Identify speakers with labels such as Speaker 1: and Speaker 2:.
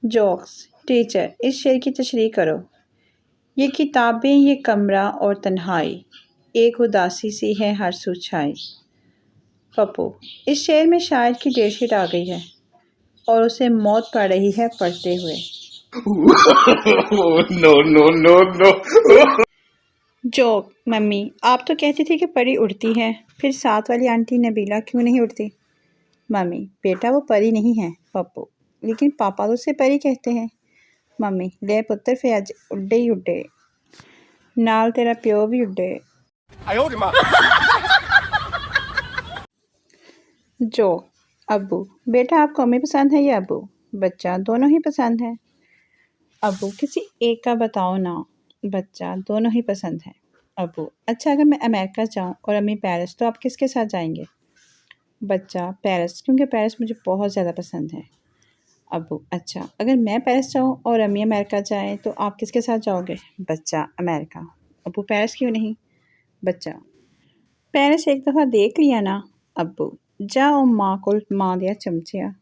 Speaker 1: Jokes. Teacher, इस शेर की तशरीह करो। ये किताबें, ये कमरा और तन्हाई, एक उदासी सी है हर सू छाई। पप्पू, इस शेर में शायर की डेटशीट आ गई है और उसे मौत पड़ रही है पढ़ते हुए।
Speaker 2: No no no no.
Speaker 1: Joke. Mummy, आप तो कहती थी कि परी उड़ती है, फिर साथ वाली आंटी नबीला क्यों नहीं उड़ती? मम्मी, बेटा वो परी नहीं है। पप्पू, लेकिन पापा तो उसे परी कहते हैं। मम्मी, ले पुत्र फिर अज उड्डे ही उड्डे, नाल तेरा प्यो भी उड्डे। जोक। अब्बू, बेटा आपको अम्मी पसंद है या अब्बू? बच्चा, दोनों ही पसंद है। अब्बू, किसी एक का बताओ ना। बच्चा, दोनों ही पसंद है। अब्बू, अच्छा अगर मैं अमेरिका जाऊं और अम्मी पेरिस तो आप किसके साथ जाएंगे? बच्चा, पेरिस, क्योंकि पेरिस मुझे बहुत ज़्यादा पसंद है। अब्बू, अच्छा अगर मैं पेरिस जाऊं और अम्मी अमेरिका जाएं तो आप किसके साथ जाओगे? बच्चा, अमेरिका। अब्बू, पेरिस क्यों नहीं? बच्चा, पेरिस एक दफ़ा देख लिया ना। अब्बू, जाओ माँ को माँ दिया चमचिया।